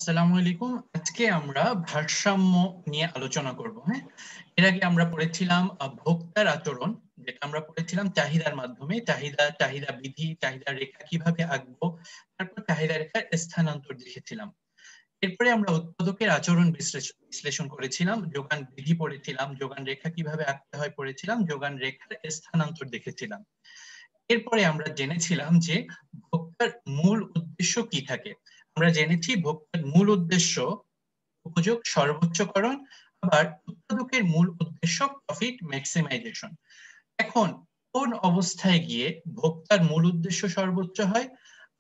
আসসালামু আলাইকুম। আজকে আমরা ভারসাম্য নিয়ে আলোচনা করব। হ্যাঁ, এর আগে আমরা পড়েছিলাম ভোক্তার আচরণ, যেটা আমরা পড়েছিলাম চাহিদার মাধ্যমে, চাহিদা বিধি, চাহিদা রেখা কিভাবে আঁকবো, তারপর চাহিদা রেখার স্থানান্তর দেখেছিলাম। এরপরে আমরা উৎপাদকের আচরণ বিশ্লেষণ করেছিলাম, যোগান বিধি পড়েছিলাম, যোগান রেখা কিভাবে আঁকতে হয় পড়েছিলাম, যোগান রেখার স্থানান্তর দেখেছিলাম। এরপরে আমরা জেনেছিলাম যে ভোক্তার মূল উদ্দেশ্য কি থাকে। আমরা জেনেছি ভোক্তার মূল উদ্দেশ্য উপযোগ সর্বোচ্চকরণ, আবার উৎপাদকের মূল উদ্দেশ্য প্রফিট ম্যাক্সিমাইজেশন। এখন কোন অবস্থায় গিয়ে ভোক্তার মূল উদ্দেশ্য সর্বোচ্চ হয়,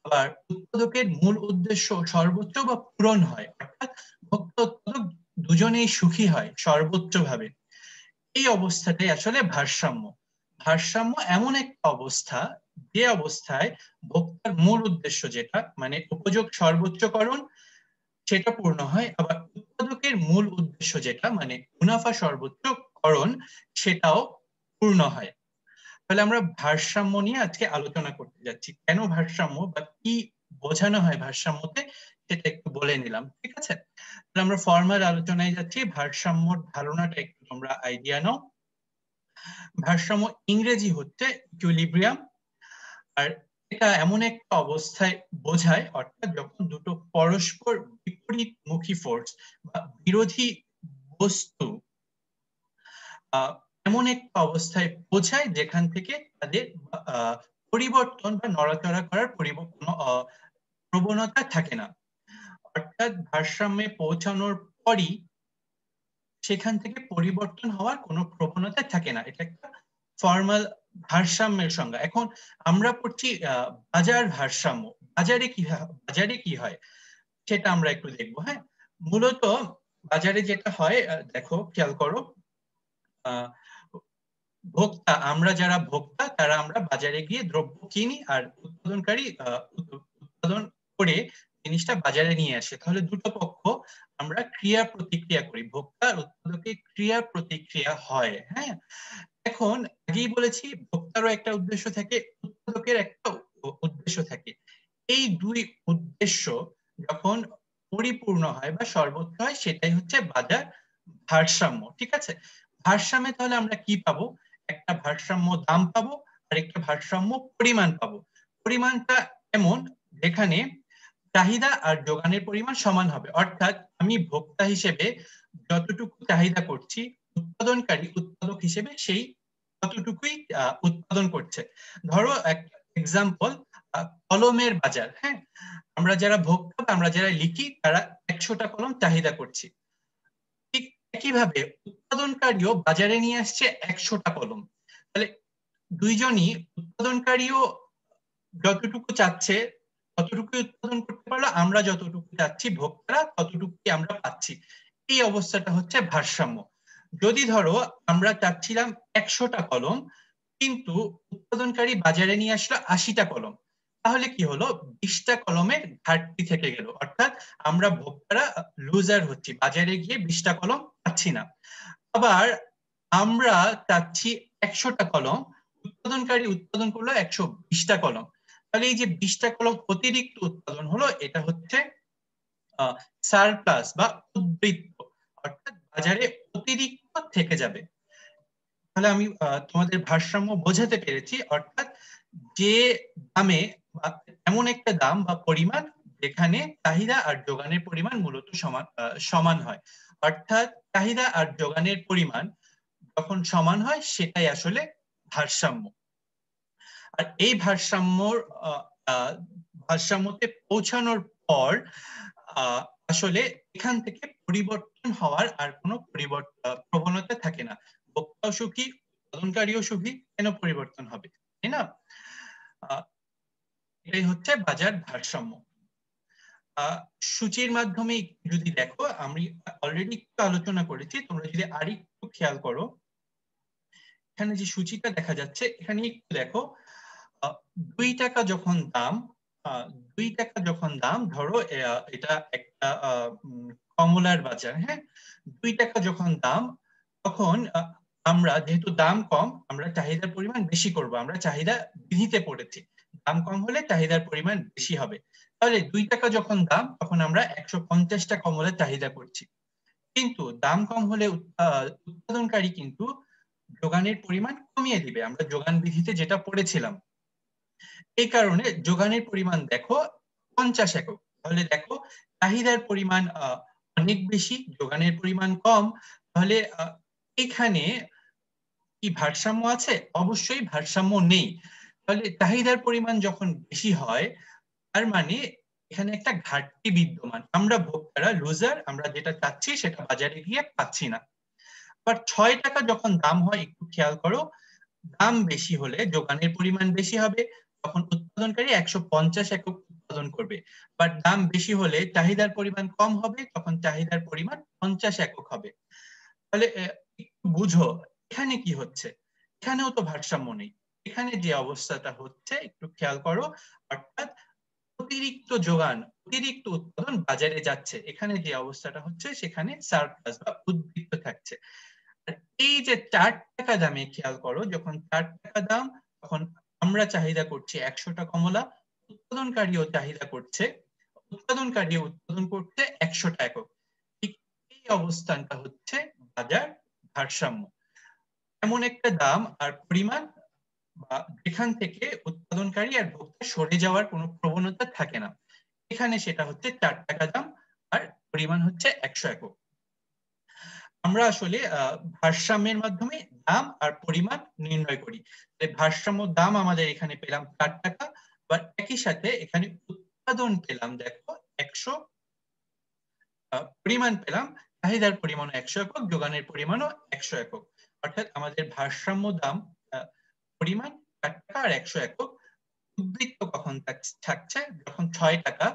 আবার উৎপাদকের মূল উদ্দেশ্য সর্বোচ্চ বা পূরণ হয়, অর্থাৎ ভোক্তা উৎপাদক দুজনেই সুখী হয় সর্বোচ্চ ভাবে, এই অবস্থাটাই আসলে ভারসাম্য। ভারসাম্য এমন একটা অবস্থা, যে অবস্থায় ভোক্তার মূল উদ্দেশ্য যেটা মানে উপযোগ সর্বোচ্চকরণ সেটা পূর্ণ হয়, আবার উৎপাদকের মূল উদ্দেশ্য যেটা মানে মুনাফা সর্বোচ্চকরণ সেটাও পূর্ণ হয়। তাহলে আমরা ভারসাম্য নিয়ে আজকে আলোচনা করতে যাচ্ছি। কেন ভারসাম্য বা কি বোঝানো হয় ভারসাম্যতে সেটা একটু বলে নিলাম, ঠিক আছে? তাহলে আমরা ফর্মাল আলোচনায় যাচ্ছি। ভারসাম্যর ধারণাটা একটু তোমরা আইডিয়া নাও। ভারসাম্য ইংরেজি হচ্ছে ইকুইলিব্রিয়াম, আর এটা এমন একটা অবস্থায় বোঝায়, অর্থাৎ যখন দুটো পরস্পর বিপরীতমুখী ফোর্স বা বিরোধী বস্তু এমন একটা অবস্থায় পৌঁছায় যেখান থেকে তাদের পরিবর্তন বা নড়াচড়া করার প্রবণতা থাকে না। অর্থাৎ ভারসাম্যে পৌঁছানোর পরই সেখান থেকে পরিবর্তন হওয়ার কোনো প্রবণতা থাকে না। এটা একটা ফর্মাল ভারসাম্যের সংজ্ঞা। এখন আমরা পড়ছি বাজার ভারসাম্য। বাজারে কি হয় সেটা আমরা একটু দেখবো। হ্যাঁ, মূলত বাজারে যেটা হয়, দেখো খেয়াল করো, আহ ভোক্তা, আমরা যারা ভোক্তা তারা আমরা বাজারে গিয়ে দ্রব্য কিনি, আর উৎপাদনকারী উৎপাদন করে জিনিসটা বাজারে নিয়ে আসে। তাহলে দুটো পক্ষ আমরা ক্রিয়া প্রতিক্রিয়া করি, ভোক্তা আর উৎপাদকের ক্রিয়া প্রতিক্রিয়া হয়। হ্যাঁ, এখন আগেই বলেছি ভোক্তারও একটা উদ্দেশ্য থাকে, উৎপাদকের একটা উদ্দেশ্য থাকে। এই দুই উদ্দেশ্য যখন পরিপূর্ণ হয় বা সর্বোচ্চ হয় সেটাই হচ্ছে বাজার ভারসাম্য, ঠিক আছে? ভারসাম্যে তাহলে আমরা কি পাবো? একটা ভারসাম্য দাম পাবো, আর একটা ভারসাম্য পরিমাণ পাবো। পরিমাণটা এমন যেখানে চাহিদা আর যোগানের পরিমাণ সমান হবে, অর্থাৎ আমি ভোক্তা হিসেবে যতটুকু চাহিদা করছি, উৎপাদক হিসেবে সেই ততটুকুই উৎপাদন করছে। ধরো একটা এক্সাম্পল, কলমের বাজার। হ্যাঁ, আমরা যারা ভোক্তা, আমরা যারা লিখি তারা 100টা কলম চাহিদা করছি, ঠিক একইভাবে উৎপাদনকারীও বাজারে নিয়ে আসছে 100টা কলম। তাহলে দুইজনই, উৎপাদনকারীও যতটুকু চাচ্ছে ততটুকুই উৎপাদন করতে পারলো, আমরা যতটুকু চাচ্ছি ভোক্তারা ততটুকুই আমরা পাচ্ছি। এই অবস্থাটা হচ্ছে ভারসাম্য। যদি ধরো আমরা চাচ্ছিলাম 100টা কলম, কিন্তু উৎপাদনকারী বাজারে নিয়ে আসলো 80টা কলম, তাহলে কি হলো? 20টা কলমের ঘাটতি থেকে গেল, অর্থাৎ আমরা ভোক্তারা লুজার হচ্ছি, বাজারে গিয়ে 20টা কলম পাচ্ছি না। আবার আমরা চাচ্ছি 100টা কলম, উৎপাদনকারী উৎপাদন করলো 120টা কলম, তাহলে এই যে 20টা কলম অতিরিক্ত উৎপাদন হলো, এটা হচ্ছে সারপ্লাস বা উদ্বৃত্ত, অর্থাৎ বাজারে অতিরিক্ত থেকে যাবে। তাহলে আমি তোমাদের ভারসাম্য বোঝাতে পেরেছি, অর্থাৎ যে দামে এমন একটা দাম বা পরিমাণ যেখানে চাহিদা আর যোগানের পরিমাণ মূলত সমান হয়, অর্থাৎ চাহিদা আর যোগানের পরিমাণ যখন সমান হয় সেটাই আসলে ভারসাম্য। আর এই ভারসাম্যতে পৌঁছানোর পর আসলে এখান থেকে পরিবর্তন হওয়ার আর কোনো প্রবণতা থাকে না। ভোক্তাও সুখী, উৎপাদনকারীও সুখী, কেন পরিবর্তন হবে, তাই না? আহ, এটাই হচ্ছে বাজার ভারসাম্য। সূচির মাধ্যমে যদি দেখো, আমি অলরেডি একটু আলোচনা করেছি, তোমরা যদি আরেকটু খেয়াল করো, এখানে যে সূচিটা দেখা যাচ্ছে এখানে একটু দেখো, 2 টাকা যখন দাম, 2 টাকা যখন দাম, ধরো এটা একটা কমলার বাজার। হ্যাঁ, 2 টাকা যখন দাম, তখন আমরা যেহেতু দাম কম, আমরা চাহিদার পরিমাণ বেশি করব, আমরা চাহিদা বিধিতে পড়েছি, দাম কম হলে চাহিদার পরিমাণ বেশি হবে। তাহলে 2 টাকা যখন দাম তখন আমরা 150টা কমলার চাহিদা করছি, কিন্তু দাম কম হলে উৎপাদনকারী কিন্তু যোগানের পরিমাণ কমিয়ে দিবে। আমরা যোগান বিধিতে যেটা পড়েছিলাম, এই কারণে যোগানের পরিমাণ দেখো 50 একক। তাহলে দেখো চাহিদার পরিমাণ অনেক বেশি, যোগানের পরিমাণ কম, তাহলে এখানে কি ভারসাম্য আছে? অবশ্যই ভারসাম্য নেই। তাহলে চাহিদার পরিমাণ যখন বেশি হয়, তার মানে এখানে একটা ঘাটতি বিদ্যমান। আমরা ভোক্তারা লুজার, আমরা যেটা চাচ্ছি সেটা বাজারে গিয়ে পাচ্ছি না। আবার 6 টাকা যখন দাম হয়, একটু খেয়াল করো, দাম বেশি হলে যোগানের পরিমাণ বেশি হবে, তখন উৎপাদনকারী 150 একক উৎপাদন করবে। বাট দাম বেশি হলে চাহিদার পরিমাণ কম হবে, তখন চাহিদার পরিমাণ 50 একক হবে। তাহলে একটু বুঝো এখানে কি হচ্ছে, এখানেও তো ভারসাম্য নেই। এখানে যে অবস্থাটা হচ্ছে একটু খেয়াল করো, অর্থাৎ অতিরিক্ত যোগান, অতিরিক্ত উৎপাদন বাজারে যাচ্ছে, এখানে যে অবস্থাটা হচ্ছে সেখানে সারপ্লাস বা উদ্বৃত্ত থাকছে। এই যে 4 টাকা দামে খেয়াল করো, যখন 4 টাকা দাম, তখন আমরা চাহিদা করছি 100টা কমলা, উৎপাদনকারীও চাহিদা করছে, উৎপাদন করছে 100টা একক। ঠিক এই অবস্থানটা হচ্ছে বাজার ভারসাম্য। এমন একটা দাম আর পরিমাণ বা যেখান থেকে উৎপাদনকারী আর ভোক্তা সরে যাওয়ার কোনো প্রবণতা থাকে না। এখানে সেটা হচ্ছে 4 টাকা দাম আর পরিমাণ হচ্ছে 100 একক। আমরা আসলে ভারসাম্যের মাধ্যমে দাম আর পরিমাণ নির্ণয় করি। ভারসাম্য দাম আমাদের এখানে পেলাম 4 টাকা, আবার একই সাথে এখানে উৎপাদন পেলাম দেখো 100, পরিমাণ পেলাম, চাহিদার পরিমাণ 100 একক, যোগানের পরিমাণও 100 একক। অর্থাৎ আমাদের ভারসাম্য দাম, পরিমাণ 4 টাকা আর 100 একক। উদ্বৃত্ত কখন থাকছে? যখন 6 টাকা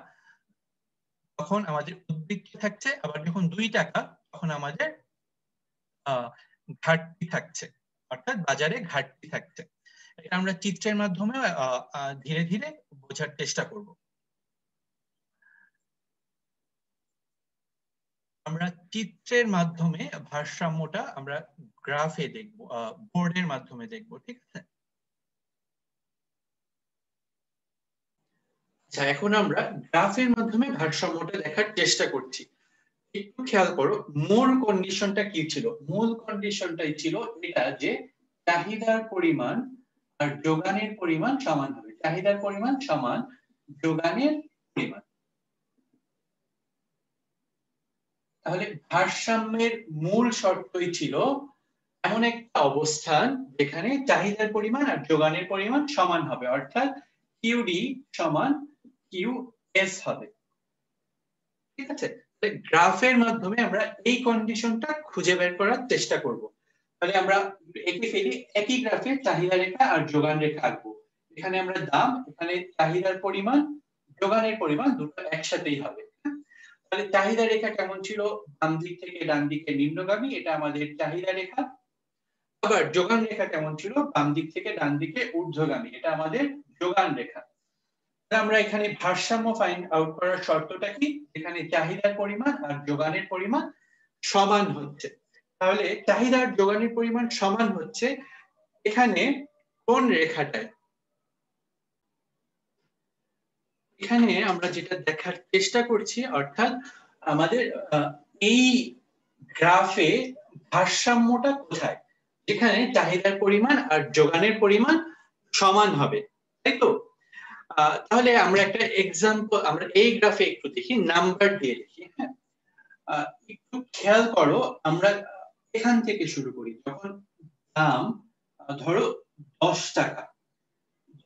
তখন আমাদের উদ্বৃত্ত থাকছে, আবার যখন 2 টাকা তখন আমাদের ঘাটতি থাকছে, অর্থাৎ বাজারে ঘাটতি থাকছে। এটা আমরা চিত্রের মাধ্যমে ধীরে ধীরে বোঝার চেষ্টা করব। আমরা চিত্রের মাধ্যমে ভারসাম্যটা আমরা গ্রাফে দেখব, বোর্ডের মাধ্যমে দেখব, ঠিক আছে? আচ্ছা, এখন আমরা গ্রাফের মাধ্যমে ভারসাম্যটা দেখার চেষ্টা করছি। একটু খেয়াল করো, মূল কন্ডিশনটা কি ছিল? মূল কন্ডিশনটাই ছিল এটা যে চাহিদার পরিমাণ আর যোগানের পরিমাণ সমান হবে। চাহিদার পরিমাণ সমান যোগানের পরিমাণ। তাহলে ভারসাম্যের মূল শর্তই ছিল এমন একটা অবস্থান যেখানে চাহিদার পরিমাণ আর যোগানের পরিমাণ সমান হবে, অর্থাৎ কিউডি সমান কিউএস হবে। ঠিক আছে? গ্রাফের মাধ্যমে আমরা এই কন্ডিশনটা খুঁজে বের করার চেষ্টা করব। তাহলে আমরা এঁকে ফেলি, একই গ্রাফে চাহিদা রেখা আর যোগান রেখা আঁকবো। এখানে আমরা দাম, এখানে চাহিদার পরিমাণ, যোগানের পরিমাণ দুটো একসাথেই হবে। তাহলে চাহিদা রেখা কেমন ছিল? বাম দিক থেকে ডান দিকে নিম্নগামী, এটা আমাদের চাহিদা রেখা। আবার যোগান রেখা কেমন ছিল? বাম দিক থেকে ডান দিকে ঊর্ধ্বগামী, এটা আমাদের যোগান রেখা। আমরা এখানে ভারসাম্য ফাইন্ড আউট করার শর্তটা কি? এখানে চাহিদার পরিমাণ আর যোগানের পরিমাণ সমান হচ্ছে। তাহলে চাহিদা আর যোগানের পরিমাণ সমান হচ্ছে এখানে কোন রেখাটায়? এখানে আমরা যেটা দেখার চেষ্টা করছি, অর্থাৎ আমাদের এই গ্রাফে ভারসাম্যটা কোথায়, যেখানে চাহিদার পরিমাণ আর যোগানের পরিমাণ সমান হবে, তাই তো? তাহলে আমরা একটা এক্সাম্পল, আমরা এই গ্রাফে একটু দেখি, নাম্বার দিয়ে দেখি। হ্যাঁ, একটু খেয়াল করো, আমরা এখান থেকে শুরু করি। যখন দাম ধরো 10 টাকা,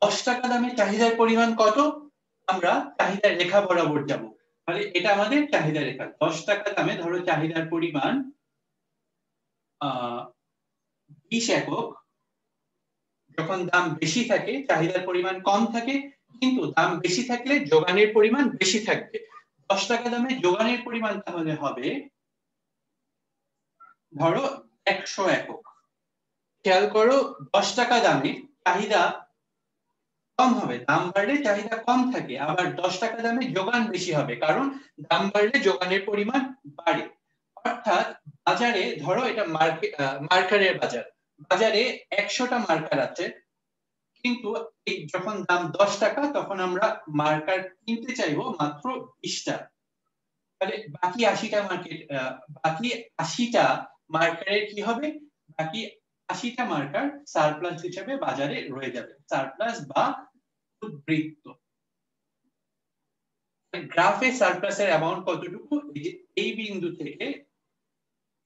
10 টাকা দামে চাহিদার পরিমাণ কত? আমরা চাহিদার রেখা বরাবর যাব। তাহলে এটা আমাদের চাহিদা রেখা। 10 টাকা দামে ধরো চাহিদার পরিমাণ 20 একক। যখন দাম বেশি থাকে চাহিদার পরিমাণ কম থাকে, কিন্তু দাম বেশি থাকলে যোগানের পরিমাণ বেশি থাকবে। 10 টাকা দামে যোগানের পরিমাণ তাহলে হবে ধরো 100 একক। খেয়াল করো, 10 টাকা দামে চাহিদা কম হবে, দাম বাড়লে চাহিদা কম থাকে। আবার 10 টাকা দামে যোগান বেশি হবে, কারণ দাম বাড়লে যোগানের পরিমাণ বাড়ে। অর্থাৎ বাজারে ধরো এটা মার্কারের বাজার, বাজারে 100টা মার্কার আছে, কিন্তু যখন দাম 10 টাকা তখন আমরা মার্কার কিনতে চাইবো মাত্র 20টা। তাহলে বাকি 80টা বাকি 80টা মার্কারের কি হবে? বাকি 80টা মার্কার সারপ্লাস হিসেবে বাজারে রয়ে যাবে, সারপ্লাস বা উদ্বৃত্ত। গ্রাফে সারপ্লাসের অ্যামাউন্ট কতটুকু? এই যে এই বিন্দু থেকে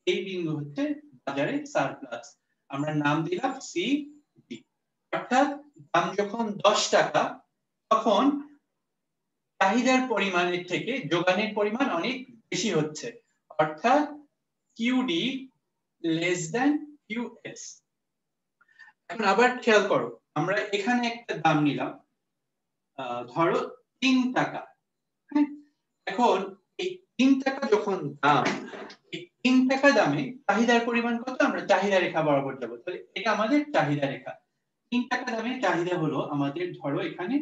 এই বিন্দু হচ্ছে বাজারে সারপ্লাস, আমরা নাম দিলাম সি ডি। অর্থাৎ দাম যখন 10 টাকা তখন চাহিদার পরিমাণের থেকে যোগানের পরিমাণ অনেক বেশি হচ্ছে, অর্থাৎ কিউডি লেস দ্যান কিউএস। এখন আবার খেয়াল করো, আমরা এখানে একটা দাম নিলাম, ধরো 3 টাকা। হ্যাঁ, এখন এই 3 টাকা যখন দাম, এই 3 টাকা দামে চাহিদার পরিমাণ কত? আমরা চাহিদা রেখা বরাবর যাব, তাহলে এটা আমাদের চাহিদা রেখা। 3 টাকা দামে চাহিদা হলো আমাদের, ধরো এখানে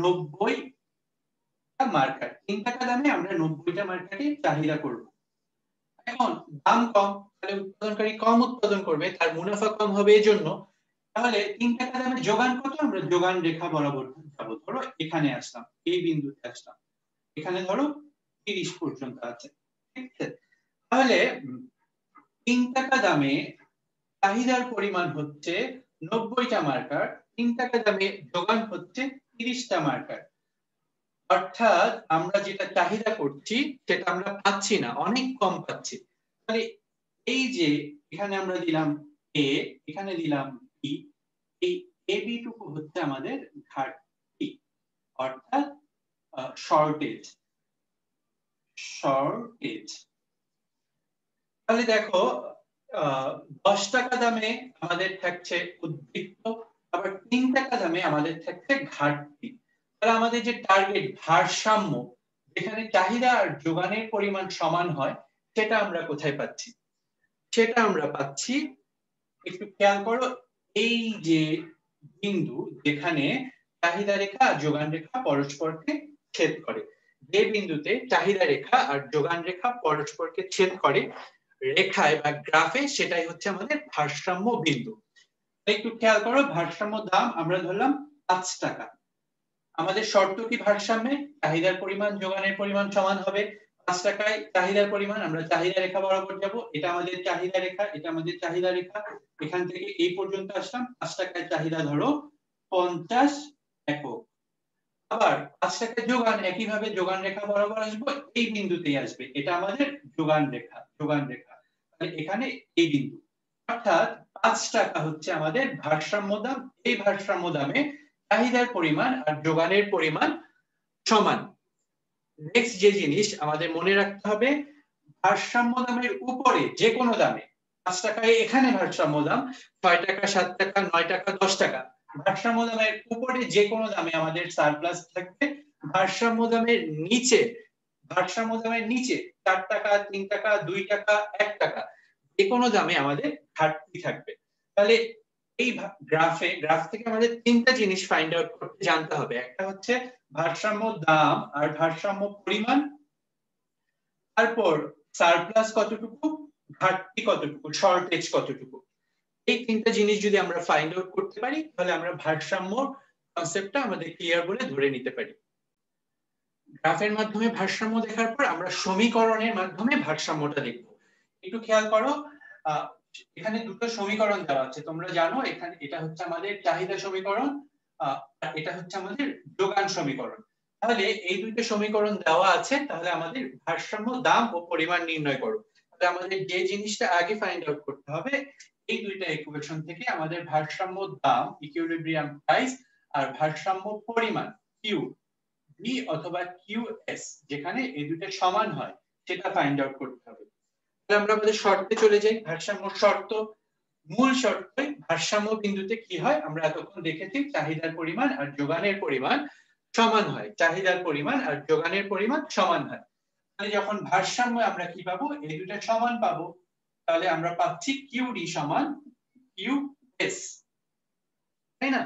90টা মার্কার। 3 টাকা দামে আমরা 90টা মার্কারে চাহিদা করব। এখন দাম কম, তাহলে উৎপাদনকারী কম উৎপাদন করবে, তার মুনাফা কম হবে এজন্য। তাহলে 3 টাকা দামে যোগান কত? আমরা যোগান রেখা বরাবর যাব, ধরো এখানে আসলাম, এই বিন্দুতে আসলাম, এখানে ধরো 30 পর্যন্ত আছে, ঠিক আছে? তাহলে 3 টাকা দামে চাহিদার পরিমাণ হচ্ছে 90টা মার্কার, 3 টাকা দামে যোগান হচ্ছে 30টা মার্কার। অর্থাৎ আমরা যেটা চাহিদা করছি সেটা আমরা পাচ্ছি না, অনেক কম পাচ্ছি। তাহলে এই যে এখানে আমরা দিলাম এ, এখানে দিলাম বি, এই এ বি টুকু হচ্ছে আমাদের ঘাটতি, অর্থাৎ শর্টেজ। তাহলে দেখো 10 টাকা দামে আমাদের থাকছে উদ্বৃত্ত, আবার 3 টাকা দামে আমাদের থাকছে ঘাটতি। তাহলে আমাদের যে টার্গেট ভারসাম্য, যেখানে চাহিদা আর যোগানের পরিমাণ সমান হয়, সেটা আমরা কোথায় পাচ্ছি? সেটা আমরা পাচ্ছি, একটু খেয়াল করো, এই যে বিন্দু যেখানে চাহিদা রেখা আর যোগান রেখা পরস্পরকে ছেদ করে, যে বিন্দুতে চাহিদা রেখা আর যোগান রেখা পরস্পরকে ছেদ করে রেখায় বা গ্রাফে, সেটাই হচ্ছে আমাদের ভারসাম্য বিন্দু। একটু খেয়াল করো, ভারসাম্য দাম আমরা ধরলাম 5 টাকা। আমাদের শর্ত কি ভারসাম্যে? চাহিদার পরিমাণ যোগানের পরিমাণ সমান হবে। 5 টাকায় চাহিদার পরিমাণ, আমরা চাহিদা রেখা বরাবর যাব, এটা আমাদের চাহিদা রেখা, এটা আমাদের চাহিদা রেখা, এখান থেকে এই পর্যন্ত আসলাম। 5 টাকায় চাহিদা ধরো 50 একক। আবার 5 টাকায় যোগান, একইভাবে যোগান রেখা বরাবর আসবো, এই বিন্দুতেই আসবে, এটা আমাদের যোগান রেখা, যোগান রেখা। তাহলে এখানে এই বিন্দু, অর্থাৎ 5 টাকা হচ্ছে আমাদের ভারসাম্য দাম। এই ভারসাম্য দামে চাহিদার পরিমাণ আর যোগানের পরিমাণ সমান। নেক্সট যে জিনিস আমাদের মনে রাখতে হবে, ভারসাম্য দামের উপরে যে কোনো দামে, 5 টাকায় এখানে ভারসাম্য দাম, 6 টাকা, 7 টাকা, 9 টাকা, 10 টাকা, ভারসাম্য দামের উপরে যে কোনো দামে আমাদের সারপ্লাস থাকবে। ভারসাম্য দামের নিচে, ভারসাম্য দামের নিচে 4 টাকা, 3 টাকা, 2 টাকা, 1 টাকা, যে কোনো দামে আমাদের ঘাটতি থাকবে। তাহলে এই গ্রাফ থেকে আমাদের 3টা জিনিস ফাইন্ড আউট করতে জানতে হবে। একটা হচ্ছে ভারসাম্য দাম আর ভারসাম্য পরিমাণ, তারপর সারপ্লাস কতটুকু, ঘাটতি কতটুকু, শর্টেজ কতটুকু। এই 3টা জিনিস যদি আমরা ফাইন্ড আউট করতে পারি, তাহলে আমরা ভারসাম্য কনসেপ্টটা আমাদের ক্লিয়ার বলে ধরে নিতে পারি। গ্রাফের মাধ্যমে ভারসাম্য দেখার পর আমরা সমীকরণের মাধ্যমে ভারসাম্যটা দেখব। একটু খেয়াল করো, এখানে দুটো সমীকরণ দেওয়া আছে, তোমরা জানো, এখানে এটা হচ্ছে আমাদের চাহিদা সমীকরণ, আর এটা হচ্ছে আমাদের যোগান সমীকরণ। তাহলে এই দুটো সমীকরণ দেওয়া আছে, তাহলে আমাদের ভারসাম্য দাম ও পরিমাণ নির্ণয় করো। তাহলে আমাদের যে জিনিসটা আগে ফাইন্ড আউট করতে হবে, এই দুইটা ইকুয়েশন থেকে আমাদের ভারসাম্য দাম, ইকুইলিব্রিয়াম প্রাইস, আর ভারসাম্য পরিমাণ, কিউ ভি অথবা কিউএস, যেখানে এই দুটো সমান হয়, সেটা ফাইন্ড আউট করতে হবে। তাহলে আমরা আমাদের শর্তে চলে যাই। ভারসাম্য শর্ত, মূল শর্তে ভারসাম্য বিন্দুতে কি হয় আমরা এতক্ষণ দেখেছি, চাহিদার পরিমাণ আর যোগানের পরিমাণ সমান হয়, চাহিদার পরিমাণ আর যোগানের পরিমাণ সমান হয়। তাহলে যখন ভারসাম্য আমরা কি পাবো, এই দুটো সমান পাবো, তাহলে আমরা পাচ্ছি কিউডি সমান কিউএস, তাই না?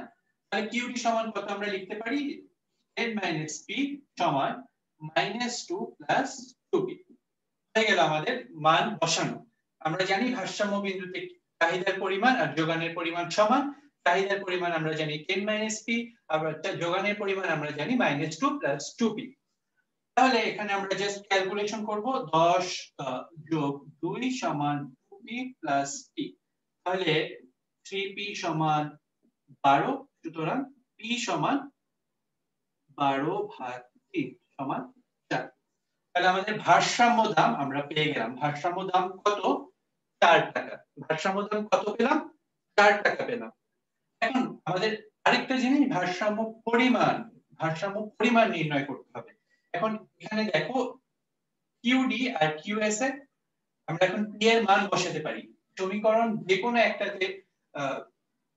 তাহলে কিউডি সমান কত আমরা লিখতে পারি, n - p সমান -2 + 2p। হয়ে গেল আমাদের মান বসানো। আমরা জানি ভারসাম্য বিন্দুতে চাহিদার পরিমাণ আর যোগানের পরিমাণ সমান, চাহিদার পরিমাণ আমরা জানি 10 - p, আবার যোগানের পরিমাণ আমরা জানি -2 + 2p। তাহলে এখানে আমরা জাস্ট ক্যালকুলেশন করব 10 যোগ 2 সমান 2p + p। তাহলে 3p সমান 12, সুতরাং p সমান 12/3 সমান 4। তাহলে আমাদের ভারসাম্য দাম আমরা পেয়ে গেলাম। ভারসাম্য দাম কত? 4 টাকা। ভারসাম্য দাম কত পেলাম? 4 টাকা পেলাম। এখন আমাদের আরেকটা জিনিস ভারসাম্য পরিমাণ নির্ণয় করতে হবে। এখন এখানে দেখো QD আর QS এ আমরা এখন P এর মান বসাতে পারি। সমীকরণ যে কোনো একটাতে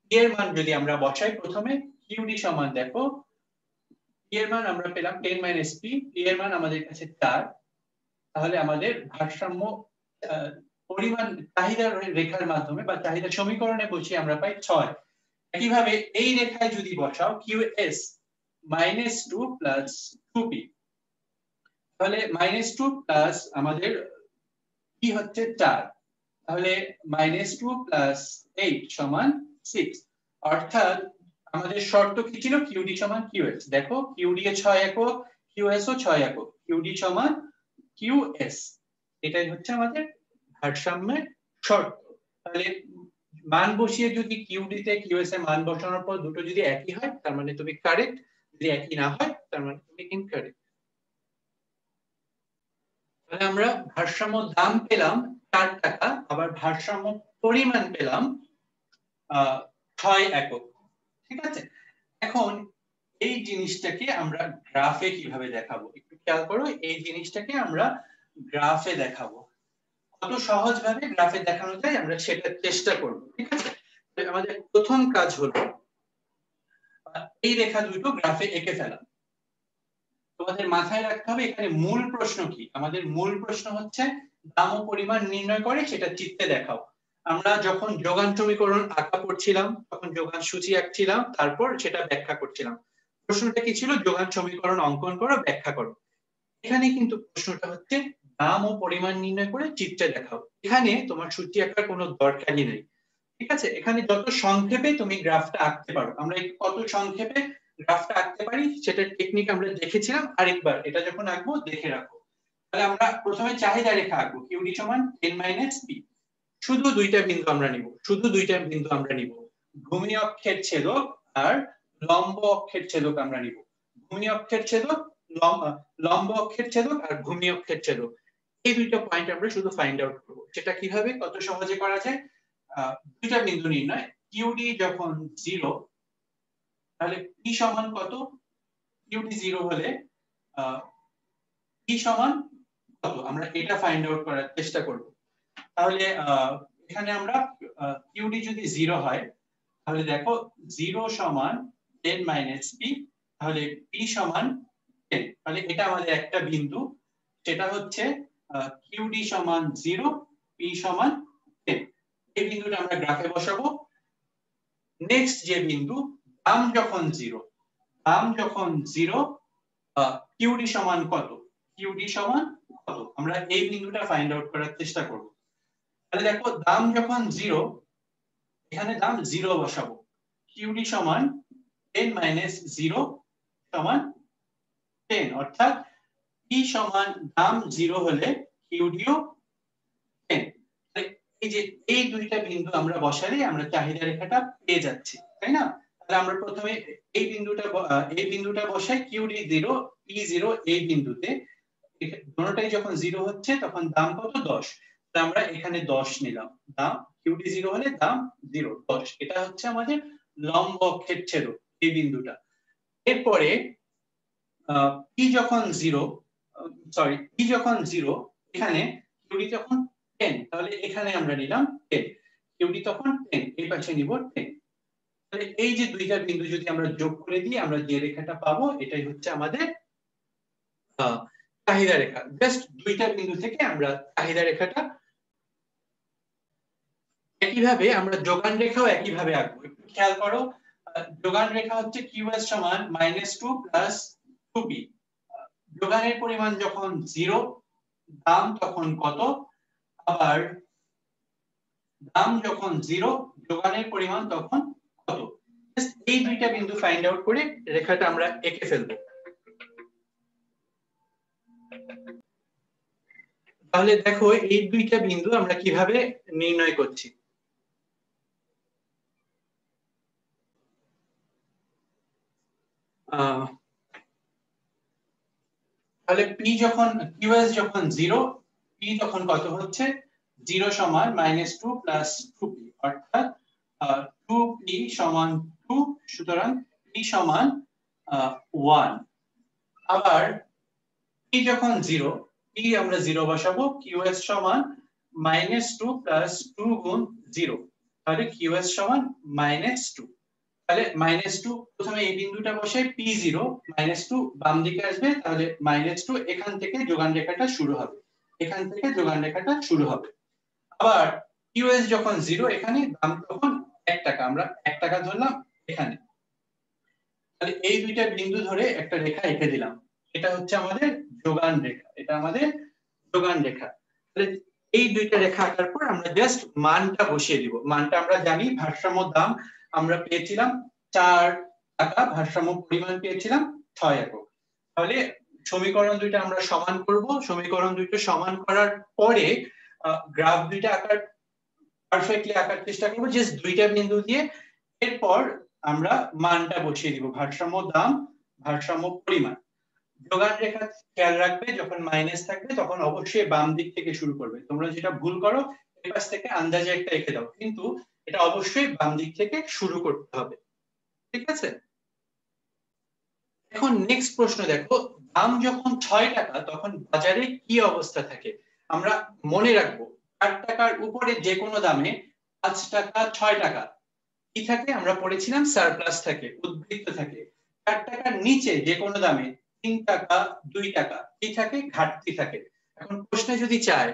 P এর মান যদি আমরা বসাই, প্রথমে QD সমান দেখো P এর মান আমরা পেলাম 10 - p, P এর মান আমাদের কাছে 4। তাহলে আমাদের ভারসাম্য পরিমাণ চাহিদার রেখার মাধ্যমে বা চাহিদা সমীকরণে বসিয়ে আমরা পাই 6। একইভাবে এই রেখায় যদি বসাও QS -2 + 2p, তাহলে -2 প্লাস আমাদের কি হচ্ছে 4, তাহলে -2 + 8 সমান 6। অর্থাৎ আমাদের শর্ত কি ছিল? QD সমান QS। দেখো QD এ 6 একক, QS ও 6 একক, QD সমান QS। এটাই হচ্ছে আমাদের ভারসাম্যের শর্ত। তাহলে মান বসিয়ে যদি QD তে QS এ মান বসানোর পর দুটো যদি একই হয় তার মানে তুমি কারেক্ট, যদি একই না হয় তার মানে তুমি ইনকারেক্ট। তাহলে আমরা ভারসাম্য দাম পেলাম 4 টাকা, আবার ভারসাম্য পরিমাণ পেলাম 6 একক। ঠিক আছে? এখন এই জিনিসটাকে আমরা গ্রাফে কিভাবে দেখাবো একটু খেয়াল করো। এই জিনিসটাকে আমরা গ্রাফে দেখাবো। কত সহজভাবে গ্রাফে দেখানো যায় আমরা সেটা চেষ্টা করব। ঠিক আছে? আমাদের প্রথম কাজ হলো এই রেখা দুটো গ্রাফে এঁকে ফেলা। তোমাদের মাথায় রাখতে হবে এখানে মূল প্রশ্ন কি। আমাদের মূল প্রশ্ন হচ্ছে দাম ও পরিমাণ নির্ণয় করে সেটা চিত্রে দেখাও। আমরা যখন যোগান সমীকরণ আঁকা পড়ছিলাম তখন যোগান সূচি আঁকছিলাম, তারপর সেটা ব্যাখ্যা করছিলাম। প্রশ্নটা কি ছিল? যোগান সমীকরণ অঙ্কন করো, ব্যাখ্যা করো। এখানে কিন্তু প্রশ্নটা হচ্ছে দাম ও পরিমাণ নির্ণয় করে চিত্রে দেখাও। এখানে তোমার সূচি আঁকার কোনো দরকারই নেই। ঠিক আছে? এখানে যত সংক্ষেপে তুমি গ্রাফটা আঁকতে পারো। আমরা কত সংক্ষেপে গ্রাফটা আঁকতে পারি সেটার টেকনিক আমরা দেখেছিলাম। আরেকবার এটা যখন আঁকবো দেখে রাখো। তাহলে আমরা প্রথমে চাহিদা রেখা আঁকবো। QD সমান 10 - p। শুধু দুইটা বিন্দু আমরা নিব। ভূমি অক্ষের ছেদক আর লম্ব অক্ষের ছেদক আমরা নিব। ভূমি অক্ষের ছেদক, লম্ব অক্ষের ছেদক আর ভূমি অক্ষের ছেদক, এই দুইটা পয়েন্ট আমরা শুধু ফাইন্ড আউট করব। সেটা কিভাবে, কত সহজে করা যায়? দুইটা বিন্দু নির্ণয়। QD যখন 0, তাহলে P সমান কত? QD 0 হলে P সমান কত আমরা এটা ফাইন্ড আউট করার চেষ্টা করব। তাহলে এখানে আমরা QD যদি 0 হয় তাহলে দেখো 0 সমান 10 - p, তাহলে P সমান 10। তাহলে এটা আমাদের একটা বিন্দু, সেটা হচ্ছে QD সমান 0, P সমান 10। এই বিন্দুটা আমরা গ্রাফে বসাবো। নেক্সট যে বিন্দু দাম যখন 0, QD সমান কত? QD সমান কত আমরা এই বিন্দুটা ফাইন্ড আউট করার চেষ্টা করব। তাহলে দেখো দাম যখন 0, এখানে দাম 0 বসাবো। QD সমান 10 - 0 সমান 10, অর্থাৎ P সমান দাম 0 হলে QD ও 10। এই যে এই দুইটা বিন্দু আমরা বসালে আমরা চাহিদা রেখাটা পেয়ে যাচ্ছি, তাই না? তাহলে আমরা প্রথমে এই বিন্দুটা বসাই। QD 0, P 0 এই বিন্দুতে। দুটোটাই যখন 0 হচ্ছে তখন দাম কত? 10। তাহলে আমরা এখানে 10 নিলাম। দাম QD 0 হলে দাম 0, 10। এটা হচ্ছে আমাদের লম্ব অক্ষের ছেদক, এই বিন্দুটা। এরপরে P যখন 0, এখানে QD যখন 10, তাহলে এখানে আমরা নিলাম 10। QD তখন 10, এই পাশে নিব 10। তাহলে এই যে দুইটা বিন্দু যদি আমরা যোগ করে দিই আমরা যে রেখাটা পাবো এটাই হচ্ছে আমাদের চাহিদা রেখা। জাস্ট দুইটা বিন্দু থেকে আমরা চাহিদা রেখাটা। একইভাবে আমরা যোগান রেখাও একইভাবে আঁকবো। একটু খেয়াল করো, যোগান রেখা হচ্ছে QS সমান -2 + 2p। যোগানের পরিমাণ যখন 0, দাম তখন কত? আবার দাম যখন 0, যোগানের পরিমাণ তখন কত? এই দুইটা বিন্দু ফাইন্ড আউট করে রেখাটা আমরা এঁকে ফেলবো। তাহলে দেখো এই দুইটা বিন্দু আমরা কিভাবে নির্ণয় করছি। তাহলে p যখন qs যখন 0, p তখন কত হচ্ছে 0 সমান -2 প্লাস 2p, অর্থাৎ 2p সমান 2, সুতরাং p সমান 1। আবার p যখন 0, p আমরা 0 বসাবো, qs সমান -2 প্লাস 2 গুণ 0, তাহলে qs সমান -2। তাহলে -2 প্রথমে এই বিন্দুটা বসে p0 -2 বাম দিকে আসবে, তাহলে -2 এখান থেকে যোগান রেখাটা শুরু হবে, এখান থেকে যোগান রেখাটা শুরু হবে। আবার qs যখন 0, এখানে দাম তখন 1 টাকা, আমরা 1 টাকা ধরলাম এখানে। তাহলে এই দুইটা বিন্দু ধরে একটা রেখা এঁকে দিলাম, এটা হচ্ছে আমাদের যোগান রেখা, এটা আমাদের যোগান রেখা। তাহলে এই দুইটা রেখা আঁকার পর আমরা জাস্ট মানটা বসিয়ে দিব। মানটা আমরা জানি, ভারসাম্য দাম আমরা পেয়েছিলাম 4 টাকা, ভারসাম্য পরিমাণ পেয়েছিলাম 6 একক। তাহলে সমীকরণ দুইটা আমরা সমান করব, সমীকরণ দুইটা সমান করার পরে গ্রাফ দুইটা আঁকার পারফেক্টলি আঁকার চেষ্টা করব জাস্ট দুইটা বিন্দু দিয়ে। এরপর আমরা মানটা বসিয়ে দিব, ভারসাম্য দাম, ভারসাম্য পরিমাণ। যোগান রেখা খেয়াল রাখবে, যখন মাইনাস থাকবে তখন অবশ্যই বাম দিক থেকে শুরু করবে। তোমরা যেটা ভুল করো, এই পাশ থেকে আন্দাজে একটা এঁকে দাও, কিন্তু এটা অবশ্যই বাম দিক থেকে শুরু করতে হবে, ঠিক আছে? এখন নেক্সট প্রশ্ন দেখো, দাম যখন 6 টাকা তখন বাজারে কি অবস্থা থাকে? আমরা মনে রাখবো 8 টাকার উপরে যে কোনো দামে 5 টাকা 6 টাকা কি থাকে, আমরা পড়েছিলাম সারপ্লাস থাকে, উদ্বৃত্ত থাকে। 8 টাকার নিচে যে কোনো দামে 3 টাকা 2 টাকা কি থাকে, ঘাটতি থাকে। এখন প্রশ্নে যদি চায়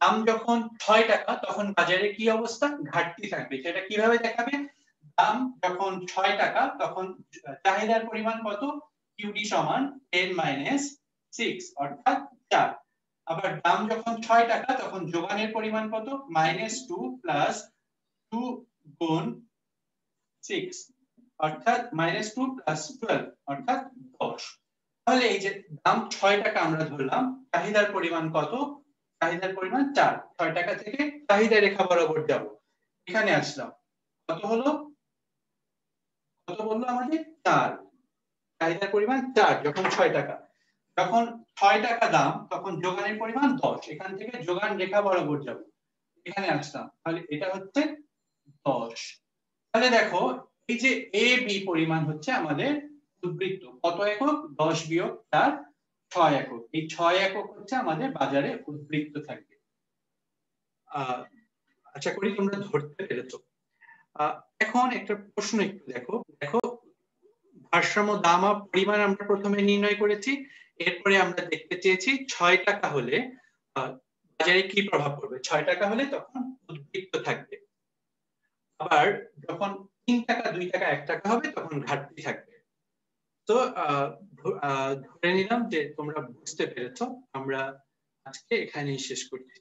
দাম যখন 6 টাকা তখন বাজারে কি অবস্থা, ঘাটতি থাকবে, সেটা কিভাবে দেখাবে? দাম যখন 6 টাকা তখন চাহিদার পরিমাণ কত, QD সমান 10 - 6, অর্থাৎ 4। আবার দাম যখন 6 টাকা তখন যোগানের পরিমাণ কত, -2 প্লাস 2 গুণ 6, অর্থাৎ -2 প্লাস 12, অর্থাৎ 10। তাহলে এই যে দাম 6 টাকা আমরা ধরলাম, চাহিদার পরিমাণ কত, চাহিদার পরিমাণ 4, 6 টাকা থেকে চাহিদা রেখা বরাবর যাব, এখানে আসলাম, কত হলো, কত বললো আমাদের 4, চাহিদার পরিমাণ 4 যখন 6 টাকা। যখন 6 টাকা দাম তখন যোগানের পরিমাণ 10, এখান থেকে যোগান রেখা বরাবর যাব, এখানে আসলাম, তাহলে এটা হচ্ছে 10। তাহলে দেখো এই যে এ বি পরিমাণ হচ্ছে আমাদের উদ্বৃত্ত, কত একক, 10 বিয়োগ 4, 6 একক। এই 6 একক হচ্ছে আমাদের বাজারে উদ্বৃত্ত থাকবে। আশা করি তোমরা ধরতে পেরেছো। এখন একটা প্রশ্ন একটু দেখো, ভারসাম্য দাম আর পরিমাণ আমরা প্রথমে নির্ণয় করেছি, এরপরে আমরা দেখতে চেয়েছি 6 টাকা হলে বাজারে কি প্রভাব পড়বে। 6 টাকা হলে তখন উদ্বৃত্ত থাকবে, আবার যখন 3 টাকা 2 টাকা 1 টাকা হবে তখন ঘাটতি থাকবে। তো ধরে নিলাম যে তোমরা বুঝতে পেরেছো, আমরা আজকে এখানেই শেষ করছি।